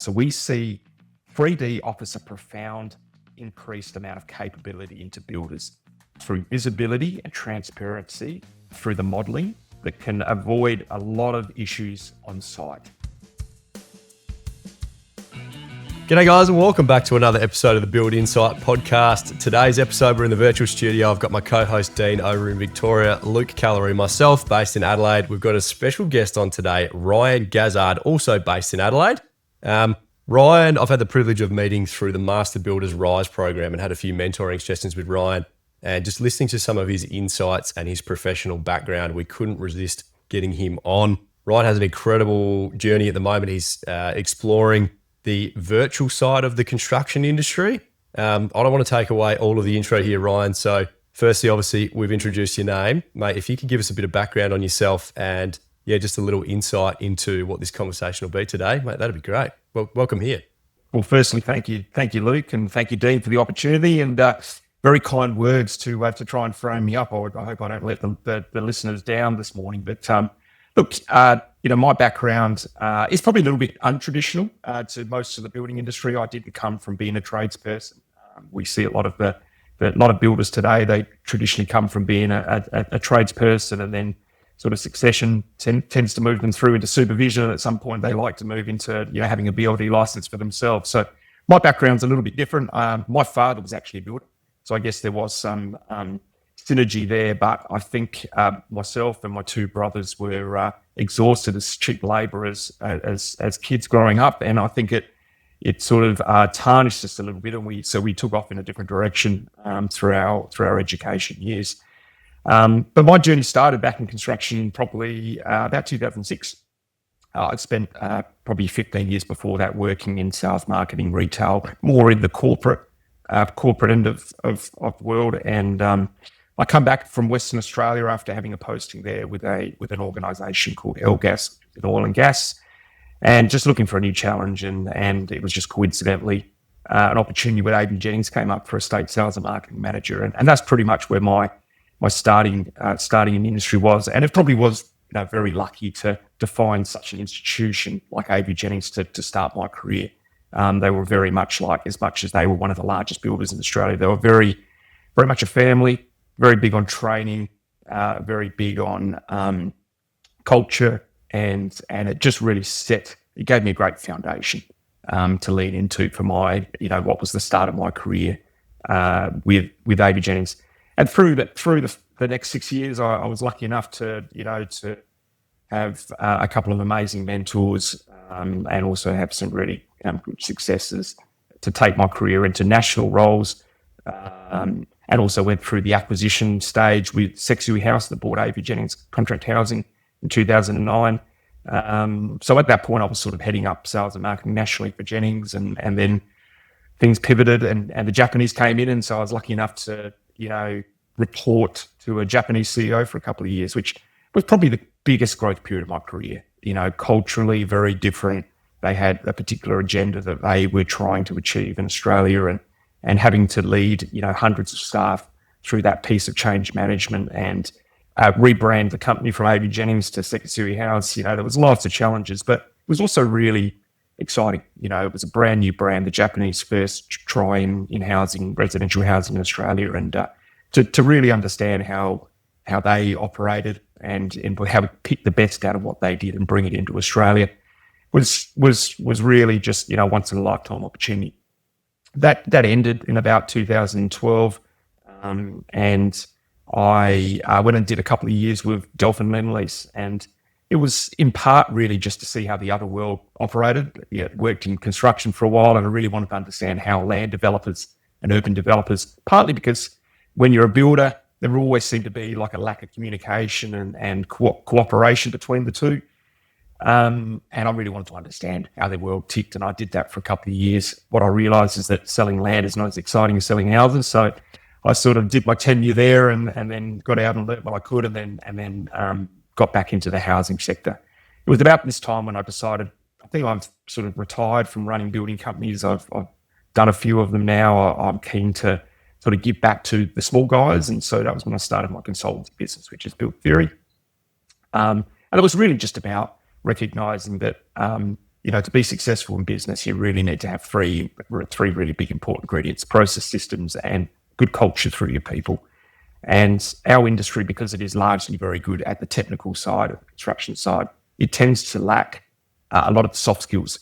So we see 3D offers a profound increased amount of capability into builders through visibility and transparency through the modeling that can avoid a lot of issues on site. G'day guys and welcome back to another episode of the Build Insite podcast. Today's episode we're in the virtual studio. I've got my co-host Dean over in Victoria, Luke Callery, myself based in Adelaide. We've got a special guest on today, Ryan Gazzard, also based in Adelaide. Ryan, I've had the privilege of meeting through the Master Builders Rise program and had a few mentoring sessions with Ryan, and just listening to some of his insights and his professional background, we couldn't resist getting him on. Ryan has an incredible journey at the moment. He's exploring the virtual side of the construction industry. I don't want to take away all of the intro here, Ryan. So firstly, obviously, we've introduced your name. Mate, if you could give us a bit of background on yourself and just a little insight into what this conversation will be today, mate, that'd be great. Well, welcome here. Well, firstly, thank you, Luke, and thank you, Dean, for the opportunity and very kind words to try and frame me up. I hope I don't let the listeners down this morning. But look, my background is probably a little bit untraditional to most of the building industry. I didn't come from being a tradesperson. We see a lot of builders today. They traditionally come from being a tradesperson, and then sort of succession tends to move them through into supervision. And at some point, they like to move into having a BLD license for themselves. So my background's a little bit different. My father was actually a builder, so I guess there was some synergy there. But I think myself and my two brothers were exhausted as cheap labourers as kids growing up, and I think it sort of tarnished us a little bit, and we took off in a different direction through our education years. But my journey started back in construction probably about 2006. I'd spent probably 15 years before that working in sales, marketing, retail, more in the corporate end of the world. And I come back from Western Australia after having a posting there with an organisation called LGAS, in oil and gas, and just looking for a new challenge. And it was just coincidentally an opportunity with AB Jennings came up for a state sales and marketing manager, and that's pretty much where my starting in the industry was. And it probably was very lucky to find such an institution like AB Jennings to start my career. They were very much like, as much as they were one of the largest builders in Australia, they were very, very much a family, very big on training, very big on culture, and it just really it gave me a great foundation to lean into for my, what was the start of my career with AB Jennings. And through the next 6 years, I was lucky enough to have a couple of amazing mentors and also have some really good successes to take my career into national roles, and also went through the acquisition stage with Sexui House that bought AB Jennings Contract Housing in 2009. So at that point, I was sort of heading up sales and marketing nationally for Jennings, and then things pivoted and the Japanese came in, and so I was lucky enough to report to a Japanese CEO for a couple of years, which was probably the biggest growth period of my career. Culturally very different. They had a particular agenda that they were trying to achieve in Australia, and having to lead, hundreds of staff through that piece of change management and rebrand the company from AB Jennings to Sexui House. There was lots of challenges, but it was also really exciting. It was a brand new brand, the Japanese first try in housing, residential housing in Australia, and to really understand how they operated and how to pick the best out of what they did and bring it into Australia was really just once in a lifetime opportunity. That ended in about 2012, and I went and did a couple of years with Delphin Lendlease, and it was in part really just to see how the other world operated. Worked in construction for a while, and I really wanted to understand how land developers and urban developers, partly because when you're a builder, there always seemed to be like a lack of communication and cooperation between the two. And I really wanted to understand how their world ticked, and I did that for a couple of years. What I realised is that selling land is not as exciting as selling houses, so I sort of did my tenure there and then got out and learnt what I could, and then got back into the housing sector. It was about this time when I decided, I think I've sort of retired from running building companies. I've done a few of them now. I'm keen to sort of give back to the small guys. And so that was when I started my consultancy business, which is Build Theory. And it was really just about recognizing that to be successful in business, you really need to have three really big important ingredients: process, systems, and good culture through your people. And our industry, because it is largely very good at the technical side of the construction side, it tends to lack a lot of soft skills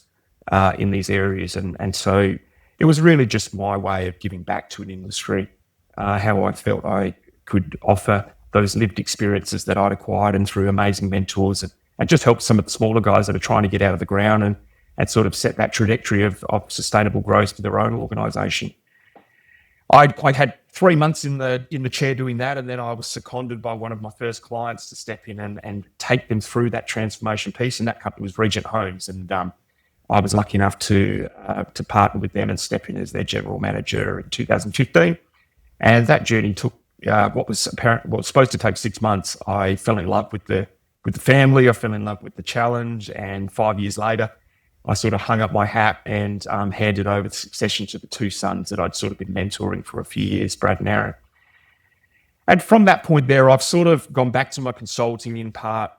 in these areas. And so it was really just my way of giving back to an industry, how I felt I could offer those lived experiences that I'd acquired and through amazing mentors, and just help some of the smaller guys that are trying to get out of the ground and sort of set that trajectory of sustainable growth for their own organisation. I had 3 months in the chair doing that, and then I was seconded by one of my first clients to step in and take them through that transformation piece. And that company was Regent Homes, and I was lucky enough to partner with them and step in as their general manager in 2015. And that journey took what was supposed to take 6 months. I fell in love with the family. I fell in love with the challenge, and 5 years later, I sort of hung up my hat and handed over the succession to the two sons that I'd sort of been mentoring for a few years, Brad and Aaron. And from that point there, I've sort of gone back to my consulting in part,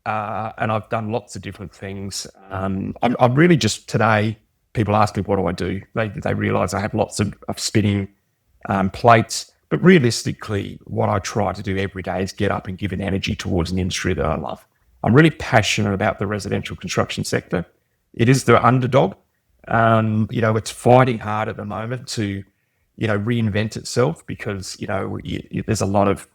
and I've done lots of different things. I'm really just today, people ask me, what do I do? They realise I have lots of spinning plates, but realistically, what I try to do every day is get up and give an energy towards an industry that I love. I'm really passionate about the residential construction sector. It is the underdog. It's fighting hard at the moment to, reinvent itself because, there's a lot of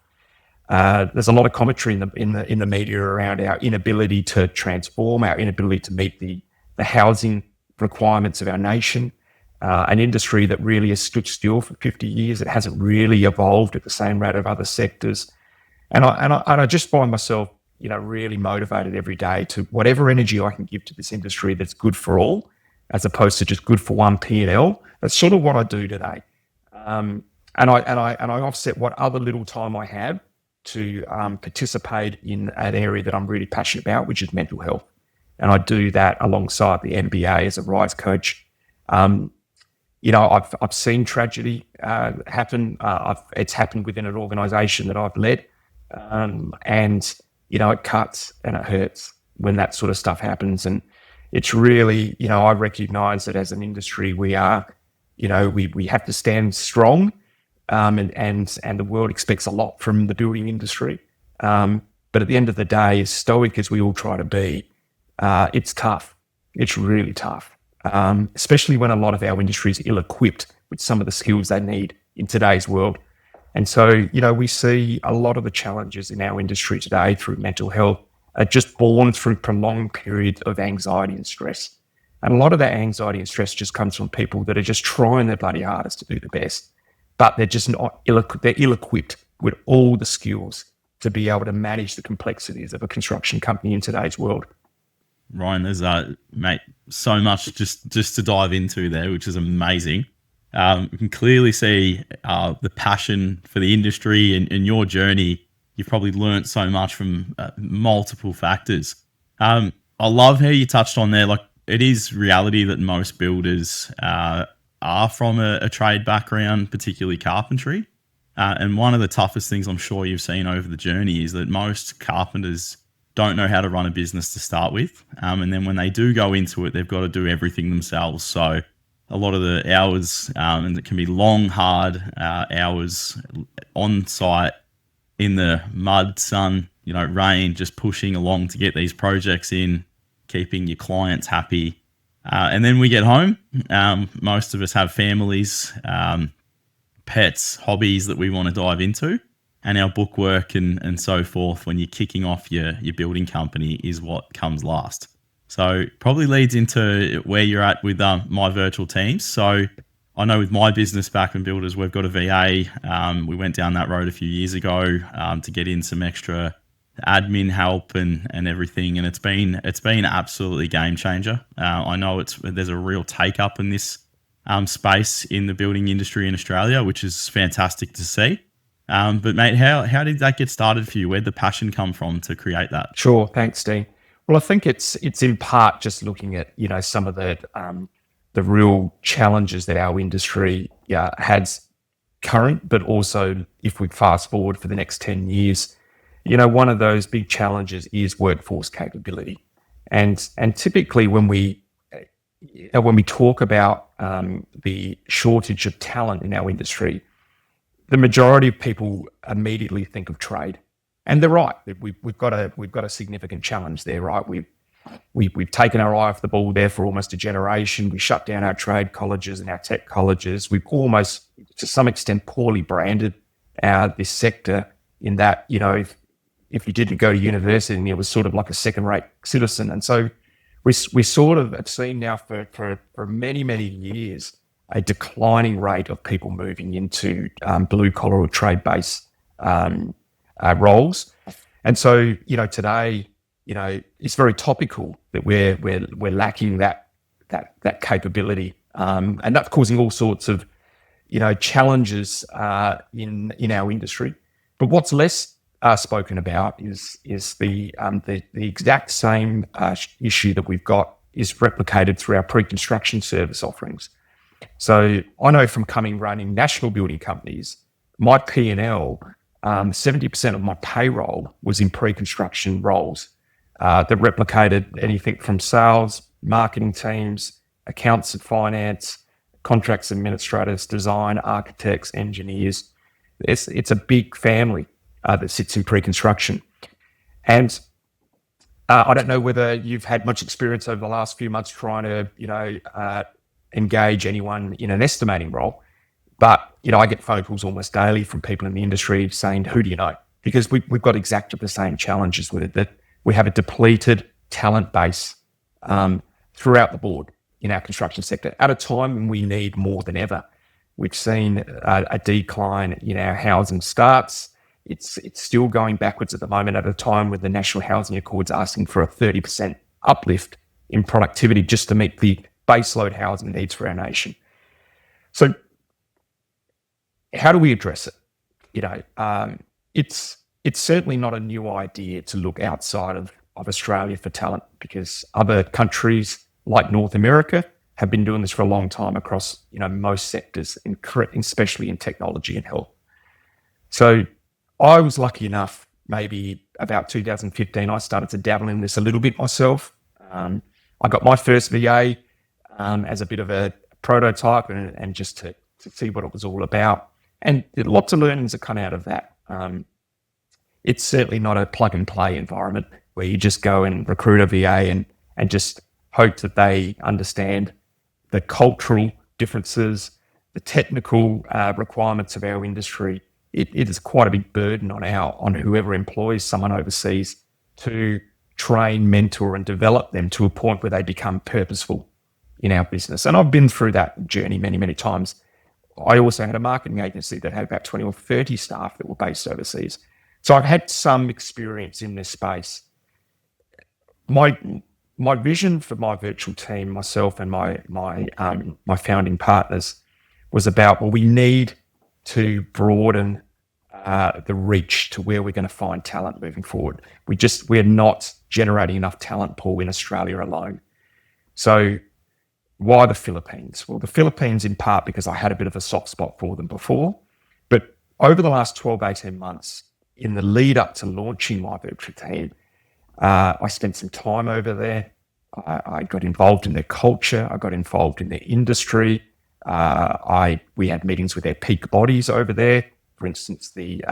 commentary in the media around our inability to transform, our inability to meet the housing requirements of our nation. An industry that really has stood still for 50 years. It hasn't really evolved at the same rate of other sectors. And I just find myself, really motivated every day to whatever energy I can give to this industry that's good for all, as opposed to just good for one P&L. That's sort of what I do today. And I offset what other little time I have to participate in an area that I'm really passionate about, which is mental health. And I do that alongside the MBA as a RISE coach. I've seen tragedy happen. It's happened within an organisation that I've led, and it cuts and it hurts when that sort of stuff happens. And it's really, I recognise that as an industry, we are, we have to stand strong, and the world expects a lot from the building industry. But at the end of the day, as stoic as we all try to be, it's tough. It's really tough. Especially when a lot of our industry is ill-equipped with some of the skills they need in today's world. And so, we see a lot of the challenges in our industry today through mental health are just born through prolonged periods of anxiety and stress. And a lot of that anxiety and stress just comes from people that are just trying their bloody hardest to do the best, but they're just not they're ill-equipped with all the skills to be able to manage the complexities of a construction company in today's world. Ryan, there's mate, so much just to dive into there, which is amazing. You can clearly see the passion for the industry and your journey. You've probably learnt so much from multiple factors. I love how you touched on there. Like, it is reality that most builders are from a trade background, particularly carpentry. And one of the toughest things I'm sure you've seen over the journey is that most carpenters don't know how to run a business to start with. And then when they do go into it, they've got to do everything themselves. So a lot of the hours, and it can be long, hard hours on site in the mud, sun, rain, just pushing along to get these projects in, keeping your clients happy. And then we get home. Most of us have families, pets, hobbies that we want to dive into. And our bookwork and so forth when you're kicking off your building company is what comes last. So probably leads into where you're at with my virtual teams. So I know with my business, Backman Builders, we've got a VA. We went down that road a few years ago to get in some extra admin help and everything. And it's been absolutely game changer. I know there's a real take up in this space in the building industry in Australia, which is fantastic to see. But mate, how did that get started for you? Where'd the passion come from to create that? Sure, thanks, Dean. Well, I think it's in part just looking at some of the real challenges that our industry has current, but also if we fast forward for the next 10 years, one of those big challenges is workforce capability. And typically when we talk about the shortage of talent in our industry, the majority of people immediately think of trade, and they're right. We've got a significant challenge there, right? We've taken our eye off the ball there for almost a generation. We shut down our trade colleges and our tech colleges. We've almost, to some extent, poorly branded this sector in that, if you didn't go to university, it was sort of like a second-rate citizen. And so we sort of have seen now for many, many years a declining rate of people moving into blue-collar or trade-based roles. And so, today, it's very topical that we're lacking that capability, and that's causing all sorts of challenges in our industry. But what's less spoken about is the exact same issue that we've got is replicated through our pre-construction service offerings. So I know from running national building companies, my P&L, 70% of my payroll was in pre-construction roles that replicated anything from sales, marketing teams, accounts and finance, contracts administrators, design, architects, engineers. It's a big family that sits in pre-construction. And I don't know whether you've had much experience over the last few months trying to, engage anyone in an estimating role. But, I get phone calls almost daily from people in the industry saying, who do you know? Because we've got exactly the same challenges with it, that we have a depleted talent base throughout the board in our construction sector at a time when we need more than ever. We've seen a decline in our housing starts. It's still going backwards at the moment at a time when the National Housing Accord's asking for a 30% uplift in productivity just to meet the baseload housing needs for our nation. So how do we address it? It's certainly not a new idea to look outside of Australia for talent, because other countries like North America have been doing this for a long time across most sectors, especially in technology and health. So I was lucky enough, maybe about 2015, I started to dabble in this a little bit myself. I got my first VA as a bit of a prototype and just to see what it was all about. And lots of learnings that come out of that. It's certainly not a plug and play environment where you just go and recruit a VA and just hope that they understand the cultural differences, the technical requirements of our industry. It is quite a big burden on whoever employs someone overseas to train, mentor, and develop them to a point where they become purposeful in our business. And I've been through that journey many, many times. I also had a marketing agency that had about 20 or 30 staff that were based overseas. So I've had some experience in this space. My vision for my virtual team, myself and my founding partners, was about, well, we need to broaden the reach to where we're going to find talent moving forward. We're not generating enough talent pool in Australia alone. So why the Philippines? Well, the Philippines in part because I had a bit of a soft spot for them before, but over the last 12, 18 months, in the lead up to launching my virtual team, I spent some time over there. I got involved in their culture. I got involved in their industry. We had meetings with their peak bodies over there. For instance, the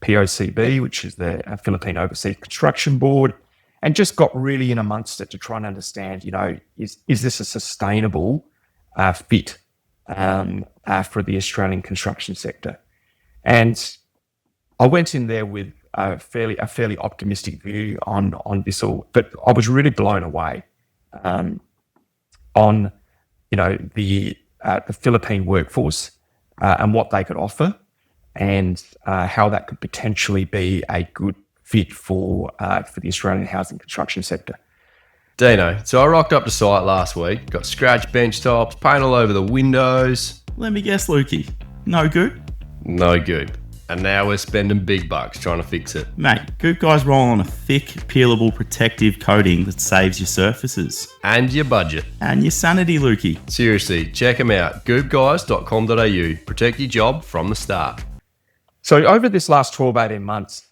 POCB, which is the Philippine Overseas Construction Board, and just got really in amongst it to try and understand, is this a sustainable fit for the Australian construction sector? And I went in there with a fairly optimistic view on this all, but I was really blown away on the Philippine workforce and what they could offer, and how that could potentially be a good fit for the Australian housing construction sector. Dino, so I rocked up to site last week, got scratch bench tops, paint all over the windows. Let me guess, Lukey. No good? No good. And now we're spending big bucks trying to fix it. Mate, Goop Guys roll on a thick, peelable, protective coating that saves your surfaces. And your budget. And your sanity, Lukey. Seriously, check them out. goopguys.com.au. Protect your job from the start. So over this last 12, 18 months,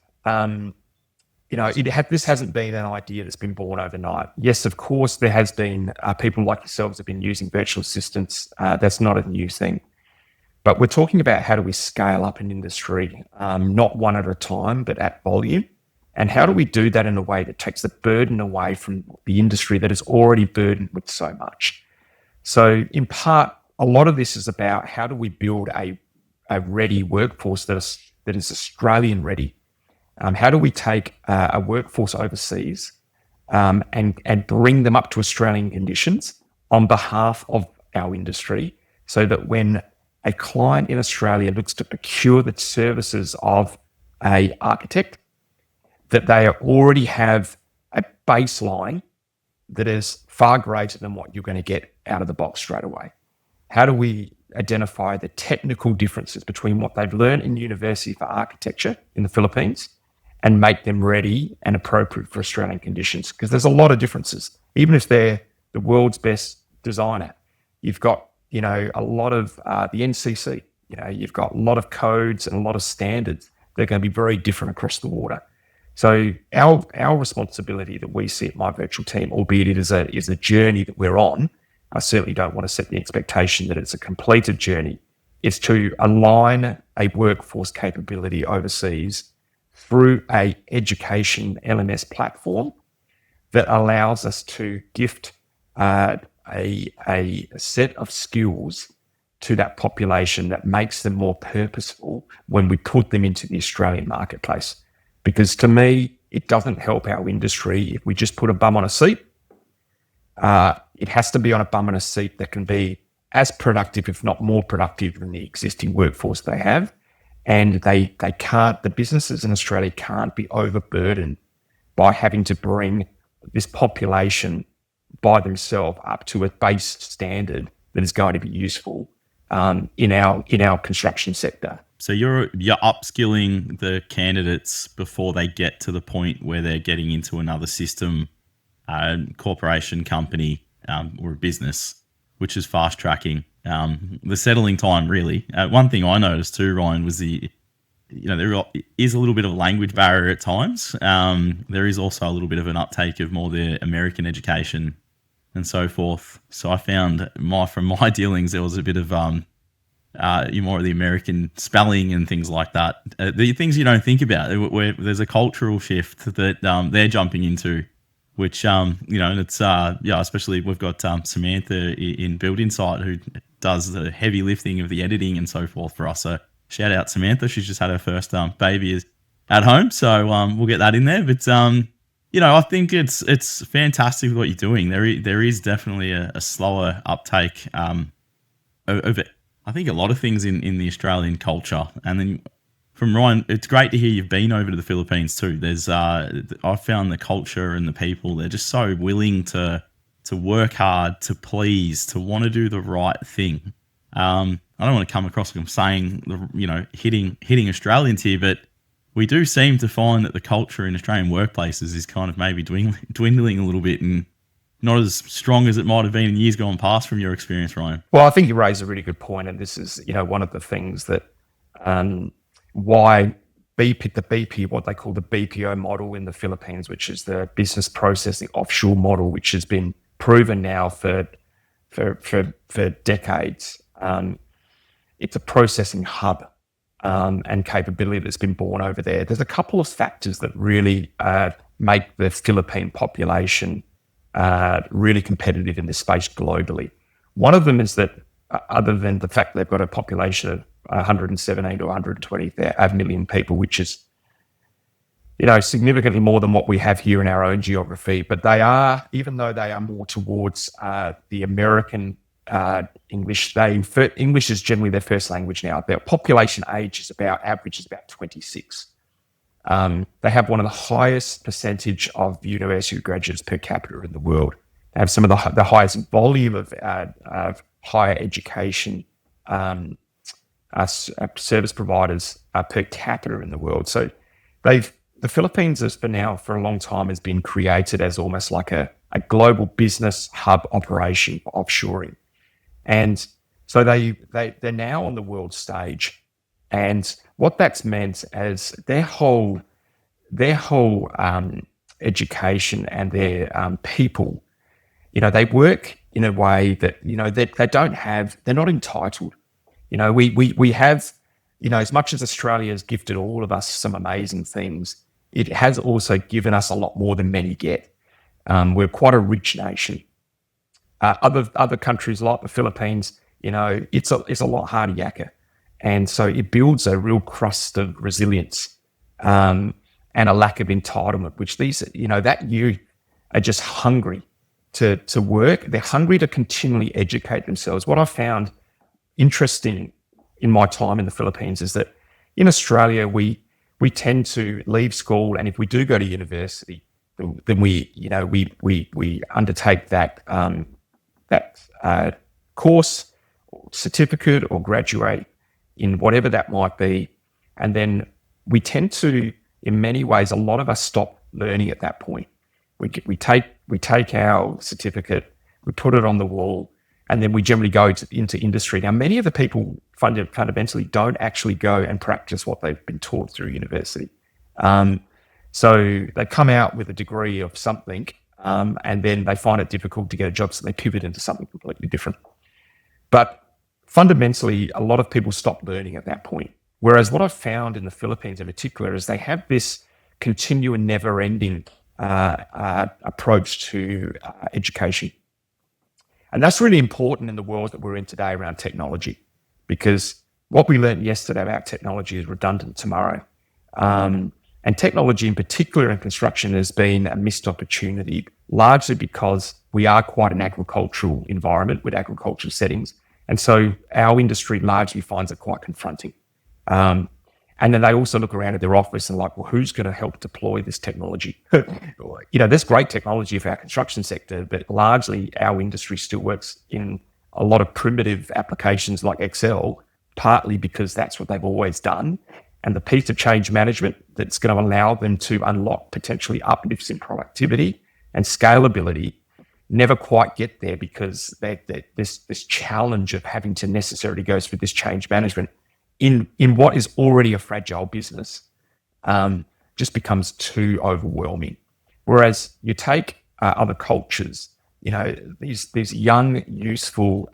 this hasn't been an idea that's been born overnight. Yes, of course, there has been people like yourselves have been using virtual assistants. That's not a new thing. But we're talking about how do we scale up an industry, not one at a time, but at volume. And how do we do that in a way that takes the burden away from the industry that is already burdened with so much? So in part, a lot of this is about how do we build a ready workforce that is Australian ready. How do we take a workforce overseas and bring them up to Australian conditions on behalf of our industry, so that when a client in Australia looks to procure the services of an architect, that they already have a baseline that is far greater than what you're going to get out of the box straight away? How do we identify the technical differences between what they've learned in university for architecture in the Philippines and make them ready and appropriate for Australian conditions? Because there's a lot of differences. Even if they're the world's best designer, you've got, a lot of the NCC, you've got a lot of codes and a lot of standards that are going to be very different across the water. So our responsibility that we see at My Virtual Team, albeit it is a journey that we're on, I certainly don't want to set the expectation that it's a completed journey, is to align a workforce capability overseas through a education LMS platform that allows us to gift a set of skills to that population that makes them more purposeful when we put them into the Australian marketplace. Because to me, it doesn't help our industry if we just put a bum on a seat. It has to be on a bum on a seat that can be as productive, if not more productive, than the existing workforce they have. And the businesses in Australia can't be overburdened by having to bring this population by themselves up to a base standard that is going to be useful in our construction sector. So you're upskilling the candidates before they get to the point where they're getting into another system, corporation, company, or a business, which is fast tracking the settling time. Really, one thing I noticed too, Ryan, was there is a little bit of a language barrier at times. There is also a little bit of an uptake of more the American education and so forth. So I found from my dealings, there was a bit of more of the American spelling and things like that. The things you don't think about, where there's a cultural shift that they're jumping into, which and it's especially we've got Samantha in Build Insite, who does the heavy lifting of the editing and so forth for us. So shout out Samantha. She's just had her first baby at home, so we'll get that in there. But I think it's fantastic what you're doing. There is definitely a slower uptake of it. I think a lot of things in the Australian culture. And then from Ryan, it's great to hear you've been over to the Philippines too. There's I found the culture and the people, they're just so willing to work hard, to please, to want to do the right thing. I don't want to come across like I'm saying, hitting Australians here, but we do seem to find that the culture in Australian workplaces is kind of maybe dwindling a little bit and not as strong as it might have been in years gone past from your experience, Ryan. Well, I think you raise a really good point, and this is, one of the things that why the BP, what they call the BPO model in the Philippines, which is the business processing offshore model, which has been proven now for decades. It's a processing hub and capability that's been born over there. There's a couple of factors that really make the Philippine population really competitive in this space globally. One of them is that other than the fact they've got a population of 117 to 120 million people, which is, significantly more than what we have here in our own geography, but even though they are more towards the American English, English is generally their first language now. Their population age is average is about 26. They have one of the highest percentage of university graduates per capita in the world. They have some of the highest volume of higher education service providers per capita in the world. So the Philippines for a long time has been created as almost like a global business hub operation for offshoring. And so they're now on the world stage. And what that's meant as their whole their whole education and their people, they work in a way that, they're not entitled. We have, as much as Australia has gifted all of us some amazing things, it has also given us a lot more than many get. We're quite a rich nation. Other countries like the Philippines, it's a lot harder yakka. And so it builds a real crust of resilience and a lack of entitlement, which that youth are just hungry to work. They're hungry to continually educate themselves. What I found interesting in my time in the Philippines is that in Australia, we tend to leave school, and if we do go to university, then we undertake that course, or certificate, or graduate in whatever that might be, and then we tend to, in many ways, a lot of us stop learning at that point. We take our certificate, we put it on the wall, and then we generally go into industry. Now, many of the people fundamentally don't actually go and practice what they've been taught through university. So they come out with a degree of something, and then they find it difficult to get a job, so they pivot into something completely different. But fundamentally, a lot of people stop learning at that point. Whereas what I've found in the Philippines in particular is they have this continuing, never-ending approach to education. And that's really important in the world that we're in today around technology, because what we learned yesterday about technology is redundant tomorrow. And technology in particular in construction has been a missed opportunity, largely because we are quite an agricultural environment with agricultural settings. And so our industry largely finds it quite confronting. And then they also look around at their office and like, well, who's going to help deploy this technology? There's great technology for our construction sector, but largely our industry still works in a lot of primitive applications like Excel, partly because that's what they've always done. And the piece of change management that's going to allow them to unlock potentially uplifts in productivity and scalability never quite get there, because this challenge of having to necessarily go through this change management in what is already a fragile business just becomes too overwhelming. Whereas you take other cultures, these young, useful,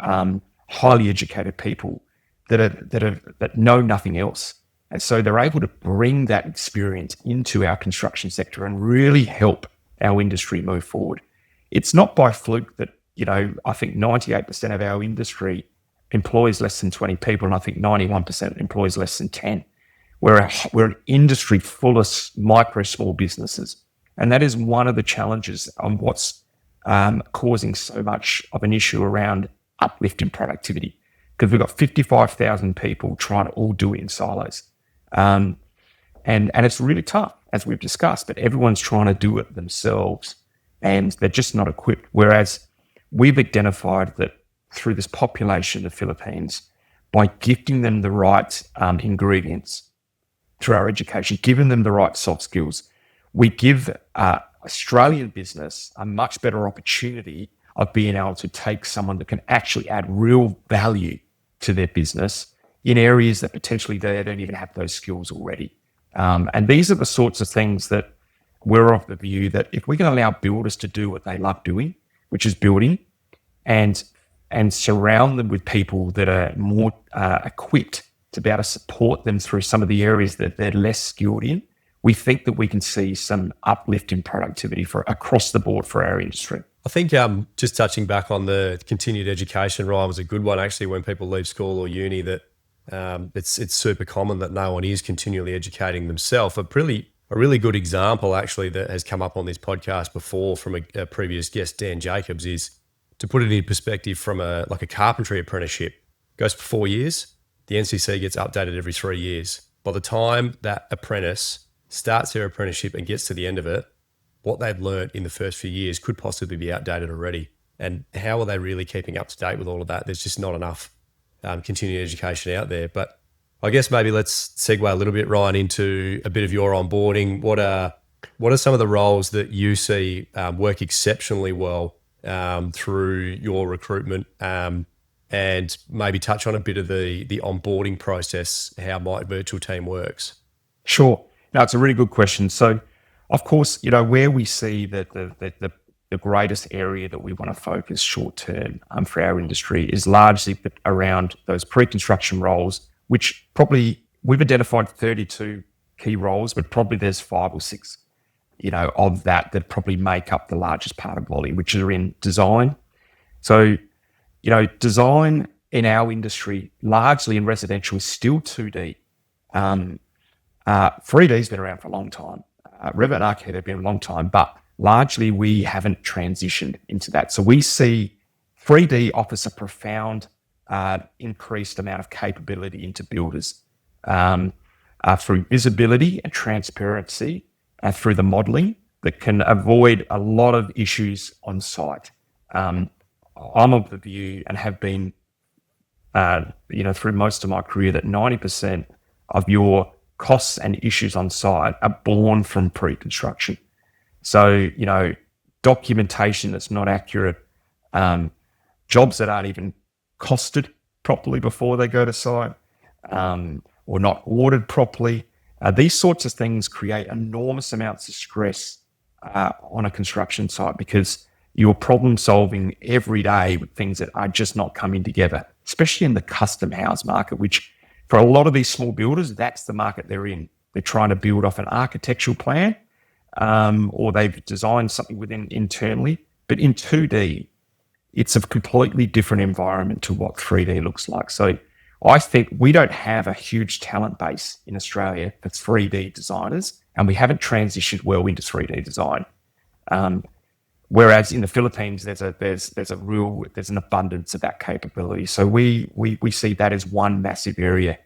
highly educated people that know nothing else. And so they're able to bring that experience into our construction sector and really help our industry move forward. It's not by fluke that, I think 98% of our industry employs less than 20 people, and I think 91% employs less than 10. We're an industry full of micro, small businesses. And that is one of the challenges on what's causing so much of an issue around uplift in productivity, because we've got 55,000 people trying to all do it in silos. And it's really tough, as we've discussed, but everyone's trying to do it themselves and they're just not equipped. Whereas we've identified that through this population of the Philippines, by gifting them the right ingredients through our education, giving them the right soft skills, we give Australian business a much better opportunity of being able to take someone that can actually add real value to their business in areas that potentially they don't even have those skills already. And these are the sorts of things that we're of the view that if we can allow builders to do what they love doing, which is building, and surround them with people that are more equipped to be able to support them through some of the areas that they're less skilled in, we think that we can see some uplift in productivity for across the board for our industry. I think just touching back on the continued education, Ryan, was a good one actually. When people leave school or uni, that it's super common that no one is continually educating themselves. A really good example actually that has come up on this podcast before from a previous guest, Dan Jacobs, is to put it in perspective from a carpentry apprenticeship. Goes for 4 years. The NCC gets updated every 3 years. By the time that apprentice starts their apprenticeship and gets to the end of it, what they've learned in the first few years could possibly be outdated already. And how are they really keeping up to date with all of that? There's just not enough continuing education out there. But I guess maybe let's segue a little bit, Ryan, into a bit of your onboarding. What are some of the roles that you see work exceptionally well through your recruitment, and maybe touch on a bit of the onboarding process, how my virtual team works? Sure. No, it's a really good question. So, of course, where we see that the greatest area that we want to focus short term for our industry is largely around those pre-construction roles, which probably we've identified 32 key roles, but probably there's 5 or 6, of that probably make up the largest part of volume, which are in design. So, design in our industry, largely in residential, is still 2D. 3D's been around for a long time. Revit and Archicad have been a long time, but largely we haven't transitioned into that. So we see 3D offers a profound increased amount of capability into builders through visibility and transparency through the modelling that can avoid a lot of issues on site. I'm of the view and have been, through most of my career, that 90% of your costs and issues on site are born from pre-construction. So, documentation that's not accurate, jobs that aren't even costed properly before they go to site, or not ordered properly. These sorts of things create enormous amounts of stress on a construction site because you're problem solving every day with things that are just not coming together, especially in the custom house market, which for a lot of these small builders, that's the market they're in. They're trying to build off an architectural plan, or they've designed something within internally. But in 2D, it's a completely different environment to what 3D looks like. So I think we don't have a huge talent base in Australia for 3D designers, and we haven't transitioned well into 3D design. Whereas in the Philippines, there's an abundance of that capability. So we see that as one massive area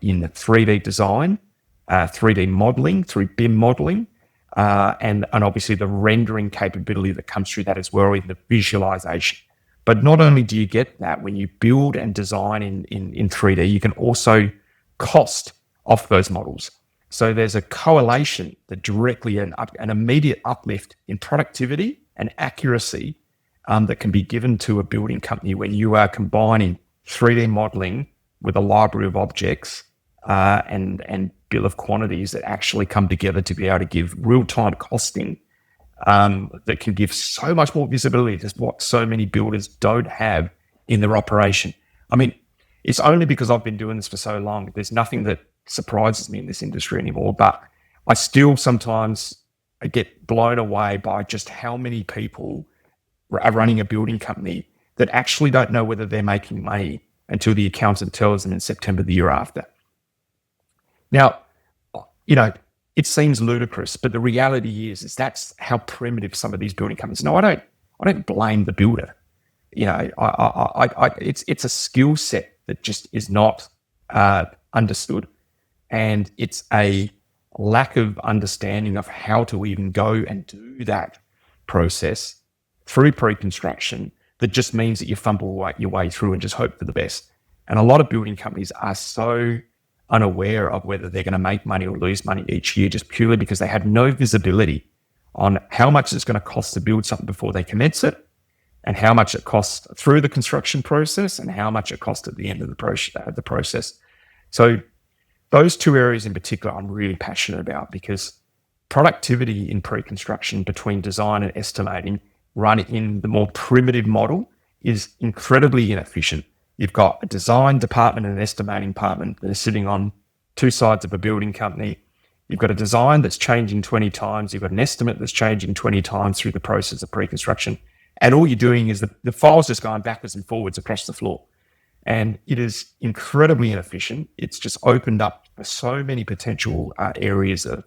in the 3D design, 3D modeling through BIM modeling, and obviously the rendering capability that comes through that as well in the visualization. But not only do you get that when you build and design in 3D, you can also cost off those models. So there's a correlation that directly an immediate uplift in productivity and accuracy that can be given to a building company when you are combining 3D modeling with a library of objects and bill of quantities that actually come together to be able to give real-time costing that can give so much more visibility to what so many builders don't have in their operation. I mean, it's only because I've been doing this for so long. There's nothing that surprises me in this industry anymore, but I still sometimes get blown away by just how many people are running a building company that actually don't know whether they're making money until the accountant tells them in September the year after. Now, it seems ludicrous, but the reality is that's how primitive some of these building companies. No, I don't blame the builder. It's a skill set that just is not understood, and it's a lack of understanding of how to even go and do that process through pre-construction that just means that you fumble your way through and just hope for the best. And a lot of building companies are so unaware of whether they're going to make money or lose money each year just purely because they have no visibility on how much it's going to cost to build something before they commence it, and how much it costs through the construction process, and how much it costs at the end of the process. So those two areas in particular I'm really passionate about, because productivity in pre-construction between design and estimating run in the more primitive model is incredibly inefficient. You've got a design department and an estimating department that are sitting on two sides of a building company. You've got a design that's changing 20 times. You've got an estimate that's changing 20 times through the process of pre-construction. And all you're doing is the file's just going backwards and forwards across the floor. And it is incredibly inefficient. It's just opened up so many potential areas of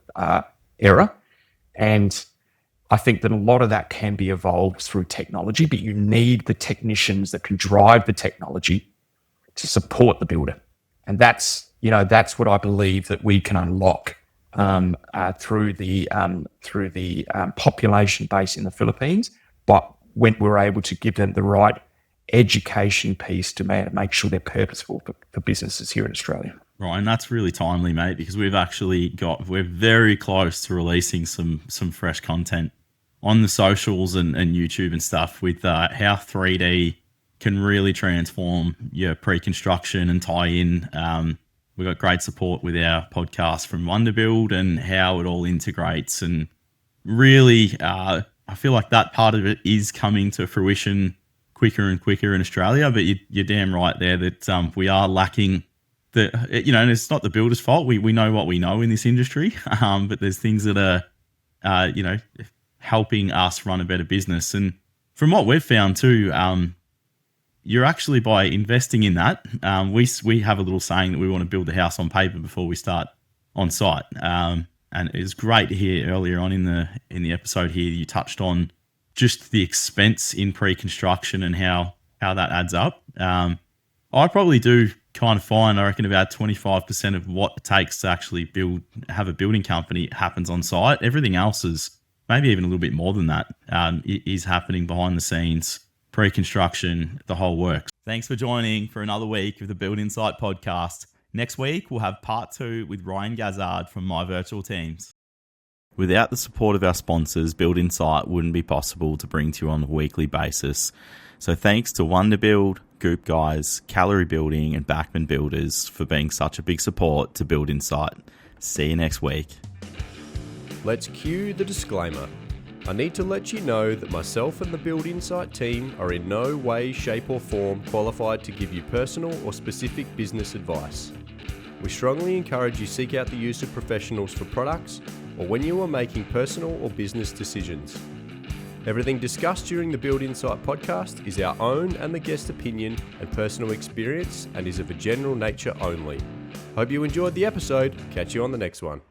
error. And I think that a lot of that can be evolved through technology, but you need the technicians that can drive the technology to support the builder. And that's what I believe that we can unlock through the population base in the Philippines, but when we're able to give them the right education piece to make sure they're purposeful for businesses here in Australia. Right, and that's really timely, mate, because we're very close to releasing some fresh content on the socials and YouTube and stuff with how 3D can really transform your pre-construction and tie in we've got great support with our podcast from Wonderbuild and how it all integrates. And really, I feel like that part of it is coming to fruition quicker and quicker in Australia. But you're damn right there that we are lacking and it's not the builder's fault. We know what we know in this industry, but there's things that are, helping us run a better business. And from what we've found too, you're actually, by investing in that, we have a little saying that we want to build the house on paper before we start on site. And it's great to hear earlier on in the episode here, you touched on just the expense in pre-construction and how that adds up. I probably do kind of find, I reckon, about 25% of what it takes to actually have a building company happens on site. Everything else is maybe even a little bit more than that, is happening behind the scenes, pre-construction, the whole works. Thanks for joining for another week of the Build Insight podcast. Next week, we'll have part 2 with Ryan Gazzard from My Virtual Teams. Without the support of our sponsors, Build Insight wouldn't be possible to bring to you on a weekly basis. So thanks to Wonderbuild, Goop Guys, Calorie Building, and Backman Builders for being such a big support to Build Insight. See you next week. Let's cue the disclaimer. I need to let you know that myself and the Build Insight team are in no way, shape or form qualified to give you personal or specific business advice. We strongly encourage you seek out the use of professionals for products or when you are making personal or business decisions. Everything discussed during the Build Insight podcast is our own and the guest opinion and personal experience and is of a general nature only. Hope you enjoyed the episode. Catch you on the next one.